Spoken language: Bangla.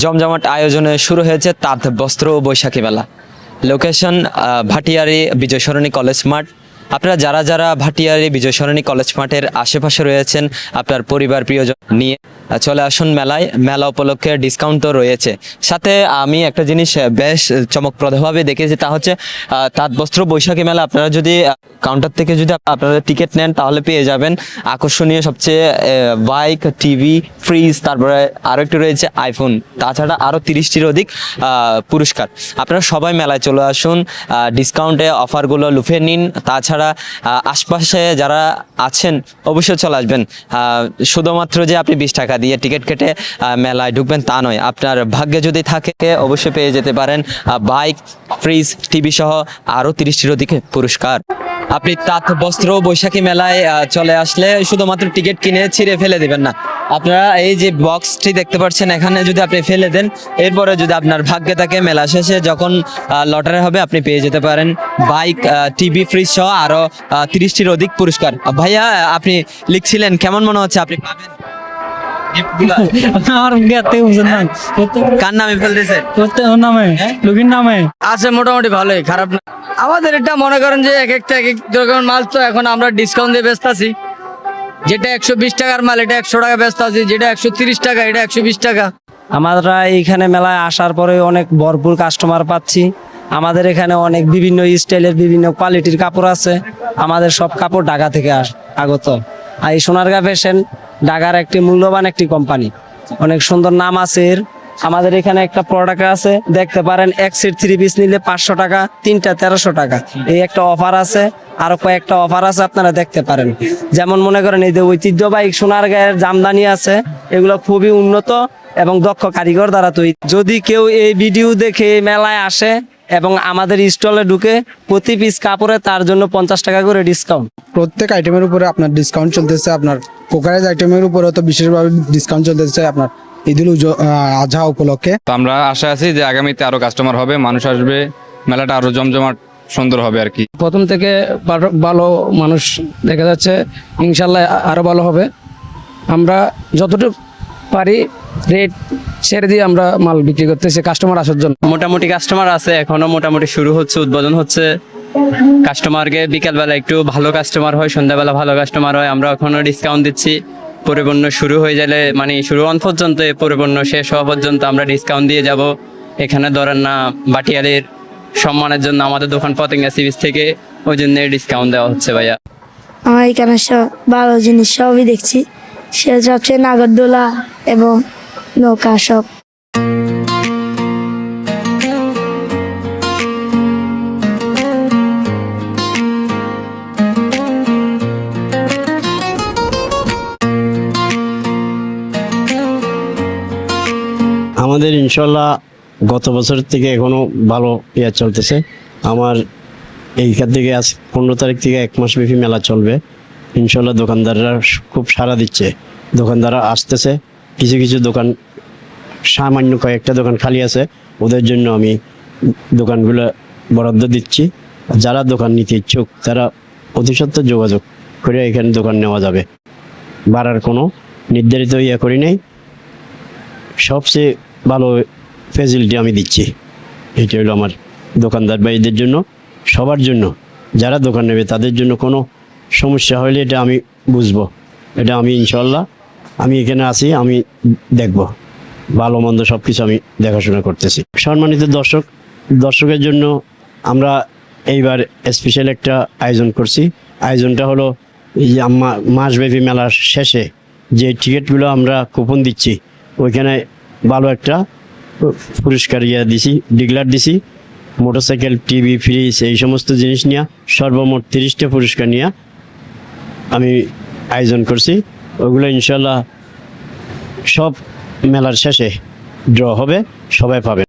জমজমাট আয়োজনে শুরু হয়েছে তাঁত বস্ত্র ও বৈশাখী মেলা। লোকেশন ভাটিয়ারি বিজয় সরণি কলেজ মাঠ। আপনারা যারা যারা ভাটিয়ারি বিজয় সরণি কলেজ মাঠের আশেপাশে রয়েছেন, আপনার পরিবার প্রিয়জন নিয়ে চলে আসুন মেলায়। মেলা উপলক্ষে ডিসকাউন্টও রয়েছে। সাথে আমি একটা জিনিস বেশ চমকপ্রদভাবে দেখেছি, তা হচ্ছে তাঁত বস্ত্র বৈশাখী মেলা। আপনারা যদি কাউন্টার থেকে যদি আপনারা টিকিট নেন তাহলে পেয়ে যাবেন আকর্ষণীয় সবচেয়ে বাইক, টিভি, ফ্রিজ, তারপরে আরও একটু রয়েছে আইফোন। তাছাড়া আরও 30টির অধিক পুরস্কার। আপনারা সবাই মেলায় চলে আসুন, ডিসকাউন্টে অফারগুলো লুফে নিন। তাছাড়া আশপাশে যারা আছেন অবশ্যই চলে আসবেন। শুধুমাত্র যে আপনি 20 টাকা দিয়ে টিকিট কেটে মেলায় ঢুকবেন তা নয়, আপনার ভাগ্যে যদি থাকে অবশ্যই পেয়ে যেতে পারেন বাইক, ফ্রিজ, টিভি সহ আরও 30টির অধিক পুরস্কার। আপনি তাঁত বস্ত্র বৈশাখী মেলায় চলে আসলে শুধুমাত্র টিকিট কিনে ছিঁড়ে ফেলে দিবেন না। আপনারা এই যে বক্সটি দেখতে পাচ্ছেন, এখানে যদি আপনি ফেলে দেন, এরপরে যদি আপনার ভাগ্যে থাকে মেলা শেষে যখন লটারি হবে আপনি পেয়ে যেতে পারেন বাইক, টিভি, ফ্রিজ সহ আরো 30টির অধিক পুরস্কার। ভাইয়া, আপনি লিখছিলেন, কেমন মনে হচ্ছে আপনি পাবেন? কার নামে ফেলতেছেন? লোকের নামে আছে মোটামুটি ভালোই, খারাপ না। আমাদের এটা মনে করেন যে এক একটা এক এক রকমের মাল, তো এখন আমরা ডিসকাউন্ট দিয়ে ব্যস্ত আছি। যেটা 120 টাকার মাল এটা 100 টাকা ব্যস্ত আছি, যেটা 130 টাকা এটা 120 টাকা। আমরা এইখানে মেলায় আসার পরে অনেক ভরপুর কাস্টমার পাচ্ছি। আমাদের এখানে অনেক বিভিন্ন স্টাইলের বিভিন্ন কোয়ালিটির কাপড় আছে। আমাদের সব কাপড় ঢাকা থেকে আগত। আর এই সোনারগাঁ ফ্যাশন ঢাকার একটি মূল্যবান একটি কোম্পানি, অনেক সুন্দর নাম আছে এর। আমাদের এখানে একটা প্রোডাক্ট আছে, দেখতে পারেন, এক সেট 3 পিস নিলে 500 টাকা, 3টা 1300 টাকা। এই একটা অফার আছে, আরো কয়েকটা অফার আছে, আপনারা দেখতে পারেন। যেমন মনে করেন এই যে ঐতিহ্যবাহী সোনারগাঁয়ের জামদানি আছে, এগুলো খুবই উন্নত এবং দক্ষ কারিগর দ্বারা তৈরি। যদি কেউ এই ভিডিও দেখে মেলায় আসে এবং আমাদের স্টলে ঢুকে, প্রতি পিস কাপড়ে তার জন্য 50 টাকা করে ডিসকাউন্ট। প্রত্যেক আইটেমের উপরে আপনার ডিসকাউন্ট চলতেছে। আপনার কোকারেজ আইটেমের উপরে তো বিশেষভাবে ডিসকাউন্ট চলতেছে আপনার ঈদুল আজহা উপলক্ষে। তো আমরা আশা আছি যে আগামীতে আরো কাস্টমার হবে, মানুষ আসবে, মেলাটা আরো জমজমাট সুন্দর হবে আর কি। প্রথম থেকে ভালো মানুষ দেখা যাচ্ছে, ইনশাল্লাহ আরো ভালো হবে। আমরা যতটুকু পারি রেট ছেড়ে দিয়ে আমরা মাল বিক্রি করতেছি কাস্টমার আসার জন্য। মোটামুটি কাস্টমার আছে, এখনো মোটামুটি শুরু হচ্ছে, উদ্বোধন হচ্ছে। কাস্টমারকে বিকালবেলা একটু ভালো কাস্টমার হয়, সন্ধ্যাবেলা ভালো কাস্টমার হয়। আমরা এখনো ডিসকাউন্ট দিচ্ছি। পরিপূর্ণ শুরু হয়ে গেলে, মানে শুরু হন পর্যন্ত, পরিপূর্ণ শেষ হওয়া পর্যন্ত আমরা ডিসকাউন্ট দিয়ে যাব। এখানে ধরেন না, বাটিয়ারের সম্মানের জন্য আমাদের দোকান পতেঙ্গা সি বিচ থেকে ওই জন্য ডিসকাউন্ট দেওয়া হচ্ছে। ভাইয়া, আমার এখানে সব ভালো জিনিস সবই দেখছি, সে সবচেয়ে নাগরদোলা এবং নৌকা সব। আমাদের ইনশাল্লাহ গত বছর থেকে এখনো ভালো চলতেছে। আমার এইখান থেকে আজ 15 তারিখ থেকে 1 মাস ব্যাপী মেলা চলবে ইনশাল্লাহ। দোকানদাররা খুব সাড়া দিচ্ছে, দোকানদাররা আসতেছে। কিছু কিছু দোকান, সামান্য কয়েকটা দোকান খালি আছে, ওদের জন্য আমি দোকানগুলো বরাদ্দ দিচ্ছি। যারা দোকান নিতে ইচ্ছুক তারা অতি সত্ত্বর যোগাযোগ করে এখানে দোকান নেওয়া যাবে। বাড়ার কোনো নির্ধারিত করি নাই, সবচেয়ে ভালো ফ্যাসিলিটি আমি দিচ্ছি। এটা হলো আমার দোকানদার ভাইদের জন্য, সবার জন্য। যারা দোকান নেবে তাদের জন্য কোনো সমস্যা হলে এটা আমি বুঝবো। এটা আমি ইনশাল্লাহ, আমি এখানে আছি, আমি দেখব ভালো মন্দ সব কিছু আমি দেখাশোনা করতেছি। সম্মানিত দর্শকের জন্য আমরা এইবার স্পেশাল একটা আয়োজন করছি। আয়োজনটা হলো এই যে মাসব্যাপী মেলার শেষে যে টিকিটগুলো আমরা কুপন দিচ্ছি, ওইখানে ভালো একটা পুরস্কার দিছি, ডিক্লার দিছি। মোটরসাইকেল, টিভি, ফ্রিজ, এই সমস্ত জিনিস নিয়ে সর্বমোট 30টা পুরস্কার নিয়ে আমি আয়োজন করছি। ওগুলো ইনশাল্লাহ সব মেলার শেষে ড্র হবে, সবাই পাবে।